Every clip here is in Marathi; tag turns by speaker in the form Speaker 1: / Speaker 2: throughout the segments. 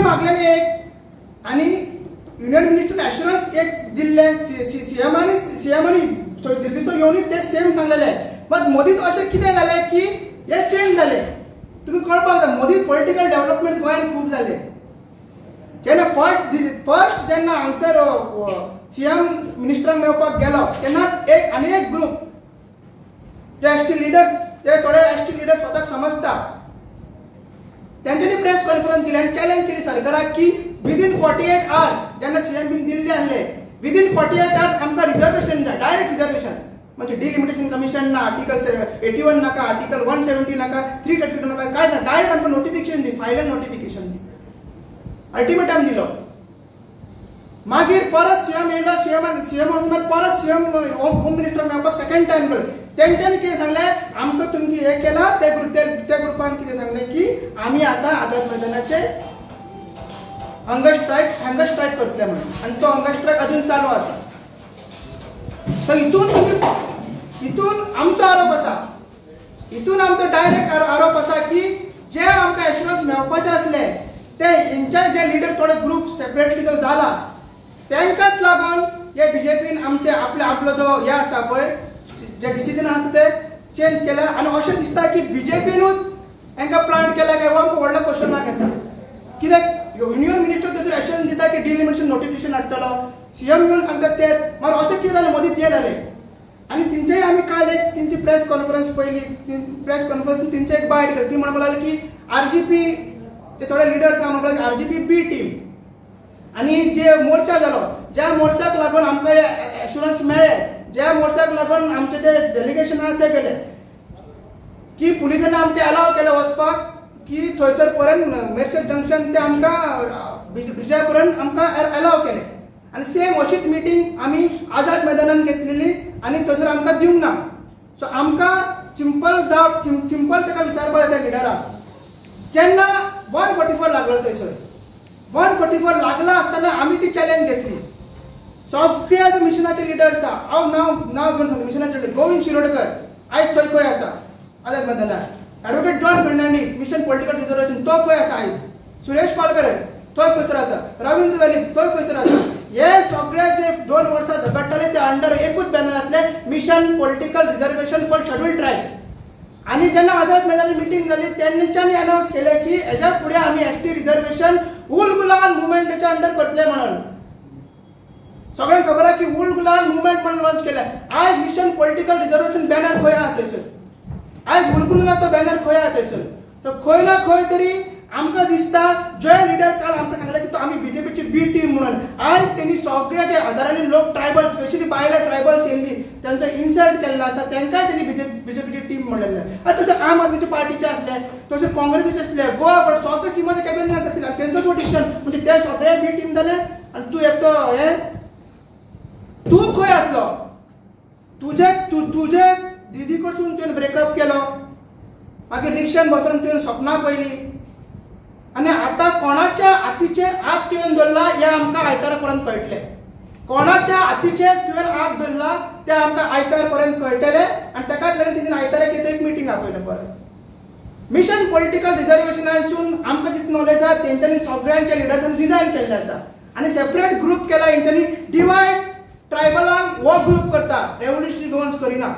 Speaker 1: मागलेले एक आणि युनियन मिनिस्टर ॲश्युरन्स एक दिल्ले सीएमांनी दिल्लीचो येवन ते सेम सांगलेले. मग मोदीत अशें कितें जालें की हे चेंज जाले. तुम्ही कळपाक जाय मोदी पॉलिटिकल डेव्हलपमेंट गोंयांत खूब जाले. जेन्ना फर्स्ट जेन्ना हांगसर सीएम मिनिस्टराक मेळपाक गेलो तेन्ना आनी एक ग्रुप जे एसटी लिडर्स जे थोडे एसटी लिडर्स स्वताक समजता त्यांच्यानी प्रेस कॉन्फरन्स केली आणि चॅलेंज केली सरकाराक की विदिन 48 आवर्स जेन्ना सीएम बीन दिल्ली आहले विदिन 48 आवर्स आमकां रिजर्वेशन जाय, डायरेक्ट रिजर्वेशन म्हणजे डिलिमिटेशन कमिशन ना, आर्टिकल 81 नाका, आर्टिकल 170 नाका, 332 नाका, काय ना, डायरेक्ट आमकां नोटिफिकेशन दी, फायनल नोटिफिकेशन दी. अल्टिमेटम दिलो. मागीर परत सीएम येयलो, सीएम परत सीएम होम मिनिस्टर मेळपाक सेकंड टाइम गेलो. तेंच्यांनी कितें सांगलें आमकां तुमची हे केला त्या ग्रुपान कितें सांगलें की आमी आतां आझाद मैदानाचेर हंगर स्ट्रायक करतले म्हणून आनी तो हंगर स्ट्रायक अजून चालू आसा. तर हितून आमचो आरोप आसा, हितून आमचो डायरेक्ट आरोप आसा की जे आमकां एश्युरन्स मेळपाचे आसले ते हेंच्या जे लिडर थोडे ग्रुप सेपरेटली जो जाला तांकांच लागून हे बीजेपीन आमचे आपलो जो हे आसा पळय जे डिसिजन आसा ते चेंज केला. आनी अशें दिसता की बीजेपीनूच हांकां प्लांट केला काय हो आमकां व्हडलो क्वेश्चन मार्क येता. कित्याक युनियन मिनिस्टर थंयसर एक्शन दिता की डिलिमिटेशन नोटिफिकेशन हाडटलो, सीएम येवन सांगतात ते मागीर अशें कितें जालें मोदीत हे जालें. आनी तेंचेय आमी काल एक तेंची प्रेस कॉन्फरन्स पयली, प्रेस कॉन्फरन्स तेंचे एक बायट केली. ती म्हणपाक लागली की आरजीपी ते थोडे लिडर्स आहा म्हणपाक आरजीपी बी टीम आनी जे मोर्चा जालो ज्या मोर्चाक लागून आमकां एश्युरन्स मेळ्ळे, ज्या मोर्चाक लागून आमचे जे डेलिगेशन आहा ते गेले की पुलिसांनी आमकां अलाव केलें वचपाक की थंयसर पर्यंत मेरशेट जंक्शन ते आमकां ब्रिजा पर्यंत आमकां अलाव केलें. आनी सेम अशीच मिटींग आमी आझाद मैदानान घेतलेली आनी थंयसर आमकां दिवंक ना. सो आमकां सिंपल ताका विचारपाक जाय लिडराक जेन्ना 144 लागलो थंयसर 144 लागला आसतना आमी ती चॅलेंज घेतली. सगळ्या मिशनाचे लिडर्स आहा, हांव नांव घेवन सांगता मिशनाचे गोविंद शिरोडकर आयज थंय खंय आसा आझाद मैदानार, advocate John Fernandes mission political reservation तो खंय आसा आयज, सुरेश पालकर थंय खंयसर आसा, रवींद्र वेली थंय खंयसर आसा. हे सगळे जे 2 वर्सां झगडटाले ते अंडर एकूच बॅनरांतले mission political reservation for scheduled tribes. आनी जेन्ना आझाद मैदानार मिटींग जाली तेन्नाच्यानी अनावन्स केलें की हेच्या फुडें आमी एसटी रिझर्वेशन उल गुलान मुवमेंटाच्या अंडर करतले म्हणून. सगळ्यांक खबर आहा की उल गुलान मुवमेंट म्हणून लॉन्च केला. आयज मिशन पॉलिटिकल रिझर्वेशन बॅनर खंय आहा थंयसर, आयज उल गुलानाचो बॅनर खंय आहा थंयसर. तर खंय ना खंय तरी आमकां दिसता जे लिडर काल आमकां सांगले की आमी बीजेपीची बी टीम म्हणून. आयज तेणी सगळे जे हजारांनी लोक ट्रायबल स्पेशली भायले ट्रायबल्स येयल्ली त्यांचो इन्सल्ट केल्लो आसा तांकांय तेणी बीजेपीची टीम म्हणलेले. आनी तशें आम आदमीचे पार्टीचे आसले, तशें काँग्रेसीचे आसले, गोवा भट सगळे सीमाचे कॅबिनेट आसले तेंचो तो डिसिजन म्हणजे ते सगळे बी टीम जाले. आनी तूं एकटो हे तूं खंय आसलो, तुजे दिदी कडसून तुवें ब्रेकअप केलो, मागीर रिक्षान बसून तुवें सपनां पयलीं आनी आतां कोणाच्या हातीचेर हात तुवें धरला हें आमकां आयतारा पर्यंत कळटलें. कोणाच्या हातीचेर तुवें हात धरला तें आमकां आयतार पर्यंत कळटलें. आनी ताकाच लागून तेणीन आयतारा कितें एक मिटींग आपयलें परत. मिशन पॉलिटिकल रिझर्वेशनासून आमकां जितली नॉलेज आहा तेंच्यांनी सगळ्यांच्या लिडर्सांनी रिजायन केल्लें आसा आनी सेपरेट ग्रुप केला. हेंच्यांनी डिवायड ट्रायबलांक हो ग्रुप करता, रेव्होल्युशनरी गोवन्स करिना.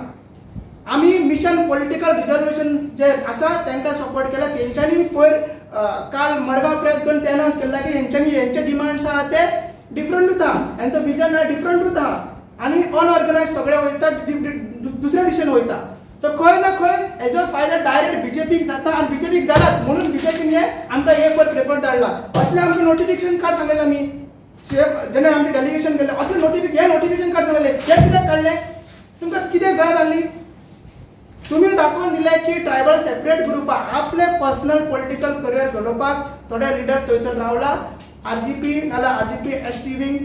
Speaker 1: आमी मिशन पॉलिटिकल रिझर्वेशन जे आसा तांकां सपोर्ट केला. तेंच्यांनी पयर काल मडगांव प्रेस घेवन ते अनावन्स केला की हेंचे डिमांड्स आहा ते डिफरंटूच आहा, हेंचो विजन डिफरंटूच आहा आनी अनऑर्गनायज सगळे वयता दुसऱ्या दिशेन वयता. सो खंय ना खंय हेजो फायदो डायरेक्ट बीजेपीक जाता आनी बीजेपीक जालात म्हणून बीजेपीन हे आमकां ए फॉर पेपर धाडला. असलें आमकां नोटिफिकेशन कार्ड सांगलेलें आमी जेन्ना आमचें डेलिगेशन गेलें असलें नोटिफिकेशन कार्ड सांगलेलें. हे कित्याक काडलें, तुमकां कितें गरज आसली. तुम्ही दाखवून दिले की ट्रायबल सेपरेट ग्रुप आपले पर्सनल पॉलिटिकल करियर घडोवपाक थोडे लिडर थंयसर रावला. आरजीपी नाल्यार आरजीपी एसटी विंग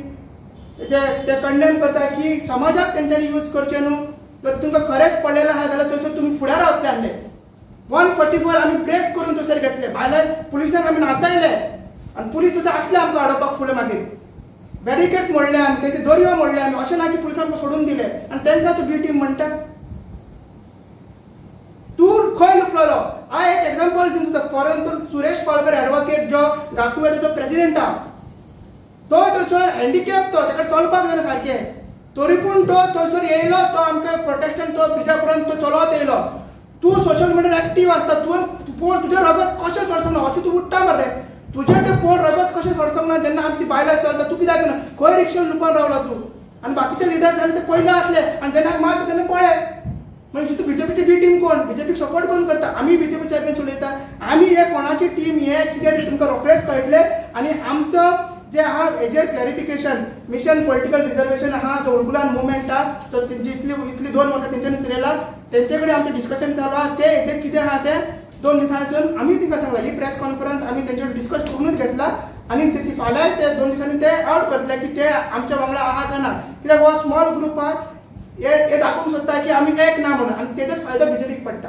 Speaker 1: ते कंडेम करता की समाजाक तेंच्यांनी यूज करचे न्हू. तर तुमकां खरेंच पडलेलें आहा जाल्यार थंयसर तुमी फुडें रावतले आसले. 144 आमी ब्रेक करून थंयसर घेतले, भायल्या पुलिसांक आमी नाचायले आनी पुलीस थंयसर आसले आमकां हाडोवपाक फुडें. मागीर बॅरिकेड्स मोडले आमी, तेंचे दर्यो मोडले आमी. अशें ना की पुलिसांक सोडून दिले आनी तांकां तूं बी टीम म्हणटा. तूं खंय लुकलोलो हांव एक एग्जांपल दिता. For example Suresh Palkar advocate जो गांववाडीचो प्रेसिडेंट आहा, तो थंयसर हँडिकॅप, तो ताका चलपाक जायना सारकें, तरी पूण तो थंयसर येयलो, तो आमकां प्रोटेक्शन तो ब्रिजा पर्यंत तो चलत येयलो. तूं सोशल मिडियार एक्टीव आसता, पूण तुजें रगत कशें सडचोंक ना अशें तूं उठ्ठा मरे. तुजें तें पळोवन रगत कशें सडचोंक ना. जेन्ना आमची बायलां चलता तूं कित्याक ना खंय रिक्षान लुपान रावला तूं. आनी बाकीचे लिडर जाले ते पयले आसले आनी जेन्ना मार्च तेन्ना पळय. म्हणजे तूं बीजेपीची बी टीम कोण, बीजेपीक सपोर्ट कोण करता. आमी बीजेपीच्या अगेन्स्ट उलयता. आमी हे कोणाची टीम हे कितें तें तुमकां रोखडेंच कळटलें. आनी आमचो जे आहा हेजेर क्लॅरिफिकेशन मिशन पॉलिटिकल रिजर्वेशन आहा, जो उलगुलान मुवमेंट आहा, तो तेंची इतली 2 वर्सां तेंच्यांनी चलयला, तेंचे कडेन आमचें डिस्कशन चालू आहा. ते हेजेर कितें आहा तें 2 दिसांसून आमी तिंका सांगला. ही प्रेस कॉन्फरन्स आमी तेंचे डिस्कस करूनच घेतला आनी तेची फाल्यां ते 2 दिसांनी ते आउट करतले की ते आमच्या वांगडा आहा काय ना. कित्याक हो स्मॉल ग्रुप आहा, हे दाखोवंक सोदता की आमी एक ना म्हणून, आनी तेजोच फायदो बीजेपीक पडटा.